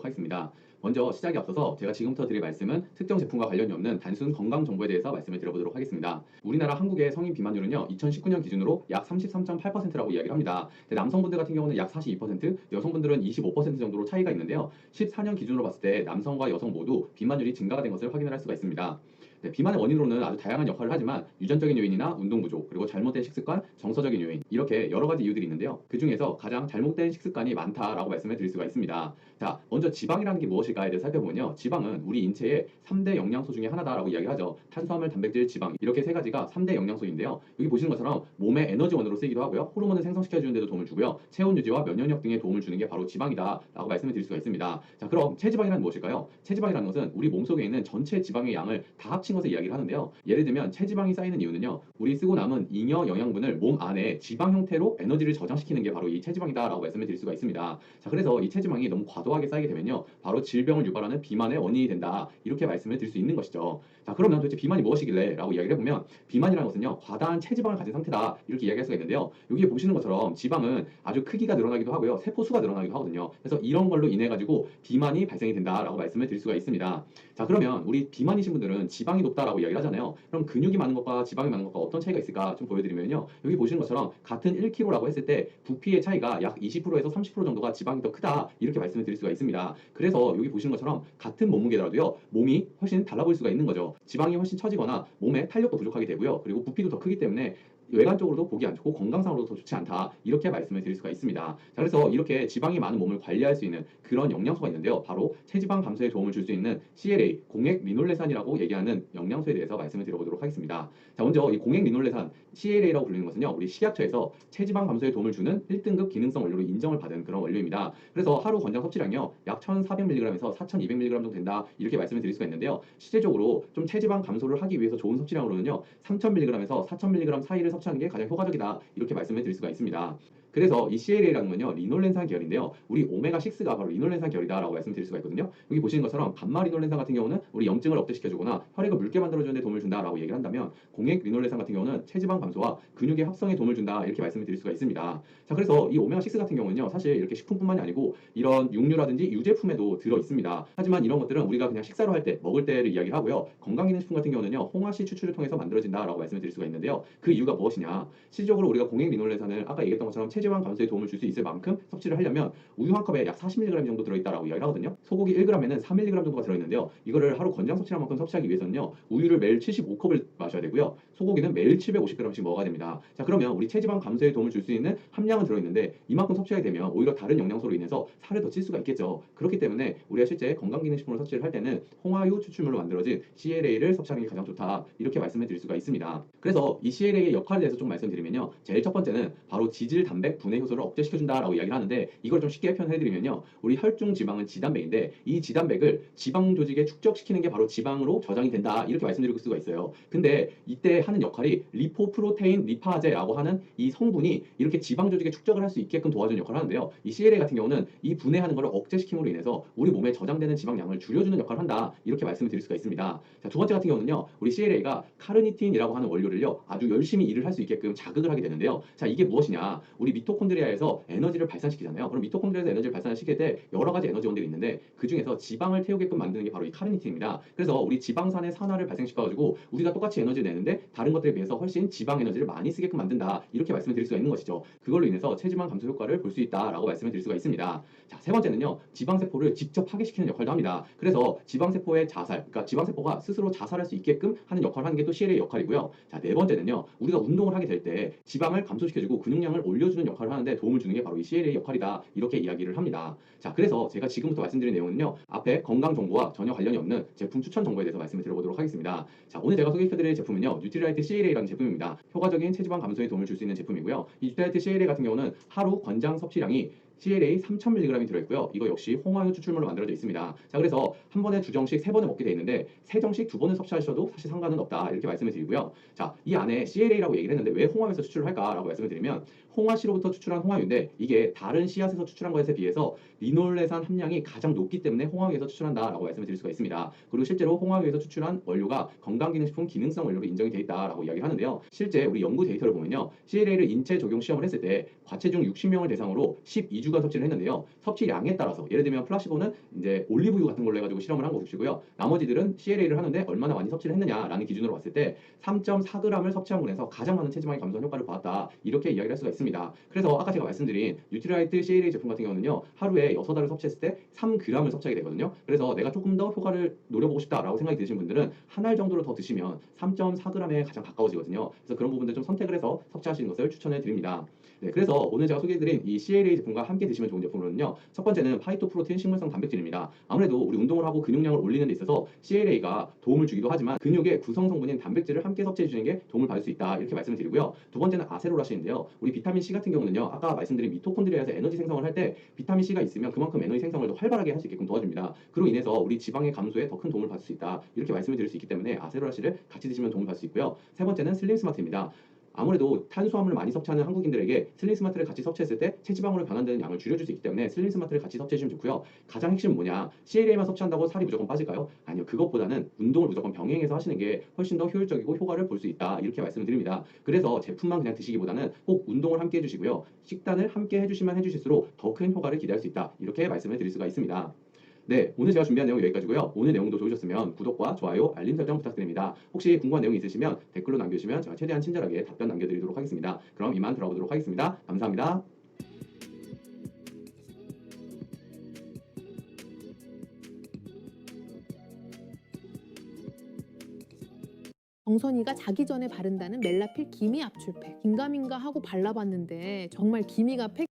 하겠습니다. 먼저 시작에 앞서서 제가 지금부터 드릴 말씀은 특정 제품과 관련이 없는 단순 건강 정보에 대해서 말씀을 드려보도록 하겠습니다. 우리나라 한국의 성인 비만율은요, 2019년 기준으로 약 33.8%라고 이야기를 합니다. 남성분들 같은 경우는 약 42%, 여성분들은 25% 정도로 차이가 있는데요. 14년 기준으로 봤을 때 남성과 여성 모두 비만율이 증가가 된 것을 확인을 할 수가 있습니다. 비만의 원인으로는 아주 다양한 역할을 하지만 유전적인 요인이나 운동 부족, 그리고 잘못된 식습관, 정서적인 요인, 이렇게 여러 가지 이유들이 있는데요. 그 중에서 가장 잘못된 식습관이 많다라고 말씀을 드릴 수가 있습니다. 자, 먼저 지방이라는 게 무엇일까에 대해 살펴보면요. 지방은 우리 인체의 3대 영양소 중에 하나다라고 이야기하죠. 탄수화물, 단백질, 지방, 이렇게 세 가지가 3대 영양소인데요. 여기 보시는 것처럼 몸의 에너지원으로 쓰이기도 하고요. 호르몬을 생성시켜주는 데도 도움을 주고요. 체온 유지와 면역력 등에 도움을 주는 게 바로 지방이다라고 말씀을 드릴 수가 있습니다. 자, 그럼 체지방이란 무엇일까요? 체지방이라는 것은 우리 몸속에 있는 전체 지방의 양을 다 합친 것을 이야기를 하는데요. 예를 들면 체지방이 쌓이는 이유는요. 우리 쓰고 남은 잉여 영양분을 몸 안에 지방 형태로 에너지를 저장시키는 게 바로 이 체지방이다라고 말씀을 드릴 수가 있습니다. 자, 그래서 이 체지방이 너무 과도하게 쌓이게 되면요. 바로 질병을 유발하는 비만의 원인이 된다. 이렇게 말씀을 드릴 수 있는 것이죠. 자, 그러면 도대체 비만이 무엇이길래? 라고 이야기를 해보면 비만이라는 것은요. 과다한 체지방을 가진 상태다. 이렇게 이야기할 수가 있는데요. 여기 보시는 것처럼 지방은 아주 크기가 늘어나기도 하고요. 세포 수가 늘어나기도 하거든요. 그래서 이런 걸로 인해 가지고 비만이 발생이 된다라고 말씀을 드릴 수가 있습니다. 자, 그러면 우리 비만이신 분들은 지방이 높다라고 이야기를 하잖아요. 그럼 근육이 많은 것과 지방이 많은 것과 어떤 차이가 있을까 좀 보여드리면요. 여기 보시는 것처럼 같은 1kg라고 했을 때 부피의 차이가 약 20%에서 30% 정도가 지방이 더 크다. 이렇게 말씀을 드릴 수가 있습니다. 그래서 여기 보시는 것처럼 같은 몸무게더라도요. 몸이 훨씬 달라 보일 수가 있는 거죠. 지방이 훨씬 처지거나 몸에 탄력도 부족하게 되고요. 그리고 부피도 더 크기 때문에 외관적으로도 보기 안 좋고 건강상으로도 더 좋지 않다. 이렇게 말씀을 드릴 수가 있습니다. 자, 그래서 이렇게 지방이 많은 몸을 관리할 수 있는 그런 영양소가 있는데요. 바로 체지방 감소에 도움을 줄 수 있는 CLA, 공액 리놀레산이라고 얘기하는 영양소에 대해서 말씀을 드려보도록 하겠습니다. 자, 먼저 이 공액 리놀레산 CLA라고 불리는 것은요. 우리 식약처에서 체지방 감소에 도움을 주는 1등급 기능성 원료로 인정을 받은 그런 원료입니다. 그래서 하루 권장 섭취량이요. 약 1,400mg에서 4,200mg 정도 된다. 이렇게 말씀을 드릴 수가 있는데요. 실제적으로 좀 체지방 감소를 하기 위해서 좋은 섭취량으로는요. 3,000mg에서 4,000mg 사이를 섭취하는 게 가장 효과적이다. 이렇게 말씀을 드릴 수가 있습니다. 그래서 이 CLA라는 건요. 리놀렌산 계열인데요. 우리 오메가6가 바로 리놀렌산 계열이다라고 말씀드릴 수가 있거든요. 여기 보시는 것처럼 감마 리놀렌산 같은 경우는 우리 염증을 억제시켜주거나 혈액을 묽게 만들어주는 데 도움을 준다라고 얘기를 한다면 공액 리놀렌산 같은 경우는 체지방 감소와 근육의 합성에 도움을 준다. 이렇게 말씀을 드릴 수가 있습니다. 자, 그래서 이 오메가6 같은 경우는요. 사실 이렇게 식품뿐만이 아니고 이런 육류라든지 유제품에도 들어 있습니다. 하지만 이런 것들은 우리가 그냥 식사로 할 때 먹을 때를 이야기를 하고요. 건강기능식품 같은 경우는요. 홍화씨 추출을 통해서 만들어진다라고 말씀을 드릴 수가 있는데요. 그 이유가 무엇이냐? 실질적으로 우리가 공액 리놀렌산을 아까 얘기했던 것처럼 체지방 감소에 도움을 줄 수 있을 만큼 섭취를 하려면 우유 한 컵에 약 40mg 정도 들어있다라고 이야기를 하거든요. 소고기 1g에는 4mg 정도가 들어있는데요. 이거를 하루 권장 섭취량 만큼 섭취하기 위해서는요. 우유를 매일 75컵을 마셔야 되고요. 소고기는 매일 750g씩 먹어야 됩니다. 자, 그러면 우리 체지방 감소에 도움을 줄 수 있는 함량은 들어있는데 이만큼 섭취하게 되면 오히려 다른 영양소로 인해서 살을 더 찔 수가 있겠죠. 그렇기 때문에 우리가 실제 건강기능식품을 섭취를 할 때는 홍화유 추출물로 만들어진 CLA를 섭취하는 게 가장 좋다. 이렇게 말씀을 드릴 수가 있습니다. 그래서 이 CLA의 역할에 대해서 좀 말씀드리면요. 제일 첫 번째는 바로 지질, 단백, 분해 효소를 억제시켜준다라고 이야기를 하는데 이걸 좀 쉽게 표현해드리면요. 우리 혈중 지방은 지단백인데 이 지단백을 지방 조직에 축적시키는 게 바로 지방으로 저장이 된다. 이렇게 말씀드릴 수가 있어요. 근데 이때 하는 역할이 리포프로테인 리파제라고 하는 이 성분이 이렇게 지방 조직에 축적을 할 수 있게끔 도와주는 역할을 하는데요. 이 CLA 같은 경우는 이 분해하는 것을 억제시킴으로 인해서 우리 몸에 저장되는 지방량을 줄여주는 역할을 한다. 이렇게 말씀을 드릴 수가 있습니다. 자, 두 번째 같은 경우는요. 우리 CLA가 카르니틴이라고 하는 원료를요. 아주 열심히 일을 할 수 있게끔 자극을 하게 되는데요. 자, 이게 무엇이냐? 우리 미토콘드리아에서 에너지를 발산시키잖아요. 그럼 미토콘드리아에서 에너지를 발산시킬 때 여러 가지 에너지원들이 있는데 그 중에서 지방을 태우게끔 만드는 게 바로 이 카르니틴입니다. 그래서 우리 지방산의 산화를 발생시켜가지고 우리가 똑같이 에너지를 내는데 다른 것들에 비해서 훨씬 지방 에너지를 많이 쓰게끔 만든다. 이렇게 말씀을 드릴 수가 있는 것이죠. 그걸로 인해서 체지방 감소 효과를 볼 수 있다라고 말씀을 드릴 수가 있습니다. 자, 세 번째는요. 지방세포를 직접 파괴시키는 역할도 합니다. 그래서 지방세포의 자살, 그러니까 지방세포가 스스로 자살할 수 있게끔 하는 역할을 하는 게 또 CLA 역할이고요. 자, 네 번째는요. 우리가 운동을 하게 될 때 지방을 감소시켜주고 근육량을 올려주는 역할을 하는데 도움을 주는 게 바로 이 CLA 역할이다. 이렇게 이야기를 합니다. 자, 그래서 제가 지금부터 말씀드린 내용은요. 앞에 건강 정보와 전혀 관련이 없는 제품 추천 정보에 대해서 말씀을 드려보도록 하겠습니다. 자, 오늘 제가 소개해드릴 제품은요. 뉴트리라이트 CLA라는 제품입니다. 효과적인 체지방 감소에 도움을 줄 수 있는 제품이고요. 이 뉴트리라이트 CLA 같은 경우는 하루 권장 섭취량이 CLA 3,000mg이 들어있고요. 이거 역시 홍화유 추출물로 만들어져 있습니다. 자, 그래서 한 번에 2정씩 3번을 먹게 돼 있는데 3정씩 2번을 섭취하셔도 사실 상관은 없다. 이렇게 말씀을 드리고요. 자, 이 안에 CLA라고 얘기를 했는데 왜 홍화유에서 추출을 할까라고 말씀을 드리면 홍화씨로부터 추출한 홍화유인데 이게 다른 씨앗에서 추출한 것에 비해서 리놀레산 함량이 가장 높기 때문에 홍화유에서 추출한다라고 말씀을 드릴 수가 있습니다. 그리고 실제로 홍화유에서 추출한 원료가 건강기능식품 기능성 원료로 인정이 돼 있다라고 이야기를 하는데요. 실제 우리 연구 데이터를 보면요. CLA를 인체 적용 시험을 했을 때 과체중 60명을 대상으로 12주 2주간 섭취를 했는데요. 섭취량에 따라서 예를 들면 플라시보는 이제 올리브유 같은 걸로 해가지고 실험을 한 것이고요. 나머지들은 CLA를 하는데 얼마나 많이 섭취를 했느냐라는 기준으로 봤을 때 3.4g을 섭취한 분에서 가장 많은 체지방이 감소한 효과를 보았다. 이렇게 이야기를 할 수가 있습니다. 그래서 아까 제가 말씀드린 뉴트리라이트 CLA 제품 같은 경우는요. 하루에 6알을 섭취했을 때 3g을 섭취하게 되거든요. 그래서 내가 조금 더 효과를 노려보고 싶다라고 생각이 드신 분들은 한 알 정도를 더 드시면 3.4g에 가장 가까워지거든요. 그래서 그런 부분들 좀 선택을 해서 섭취하시는 것을 추천해 드립니다. 네, 그래서 오늘 제가 소개해드린 이 CLA 제품과 함께 드시면 좋은 제품으로는요. 첫 번째는 파이토프로틴 식물성 단백질입니다. 아무래도 우리 운동을 하고 근육량을 올리는 데 있어서 CLA가 도움을 주기도 하지만 근육의 구성 성분인 단백질을 함께 섭취해 주는 게 도움을 받을 수 있다. 이렇게 말씀을 드리고요. 두 번째는 아세로라신인데요. 우리 비타민 C 같은 경우는요. 아까 말씀드린 미토콘드리아에서 에너지 생성을 할 때 비타민 C가 있으면 그만큼 에너지 생성을 더 활발하게 할 수 있게끔 도와줍니다. 그로 인해서 우리 지방의 감소에 더 큰 도움을 받을 수 있다. 이렇게 말씀을 드릴 수 있기 때문에 아세로라신을 같이 드시면 도움을 받을 수 있고요. 세 번째는 슬림 스마트입니다. 아무래도 탄수화물을 많이 섭취하는 한국인들에게 슬림 스마트를 같이 섭취했을 때 체지방으로 변환되는 양을 줄여줄 수 있기 때문에 슬림 스마트를 같이 섭취해주시면 좋고요. 가장 핵심은 뭐냐? CLA만 섭취한다고 살이 무조건 빠질까요? 아니요. 그것보다는 운동을 무조건 병행해서 하시는 게 훨씬 더 효율적이고 효과를 볼 수 있다. 이렇게 말씀을 드립니다. 그래서 제품만 그냥 드시기보다는 꼭 운동을 함께 해주시고요. 식단을 함께 해주시면 해주실수록 더 큰 효과를 기대할 수 있다. 이렇게 말씀을 드릴 수가 있습니다. 네, 오늘 제가 준비한 내용은 여기까지고요. 오늘 내용도 좋으셨으면 구독과 좋아요, 알림 설정 부탁드립니다. 혹시 궁금한 내용이 있으시면 댓글로 남겨주시면 제가 최대한 친절하게 답변 남겨드리도록 하겠습니다. 그럼 이만 들어보도록 하겠습니다. 감사합니다. 정선이가 자기 전에 바른다는 멜라필 기미 압출팩. 긴가민가 하고 발라봤는데 정말 기미가 팩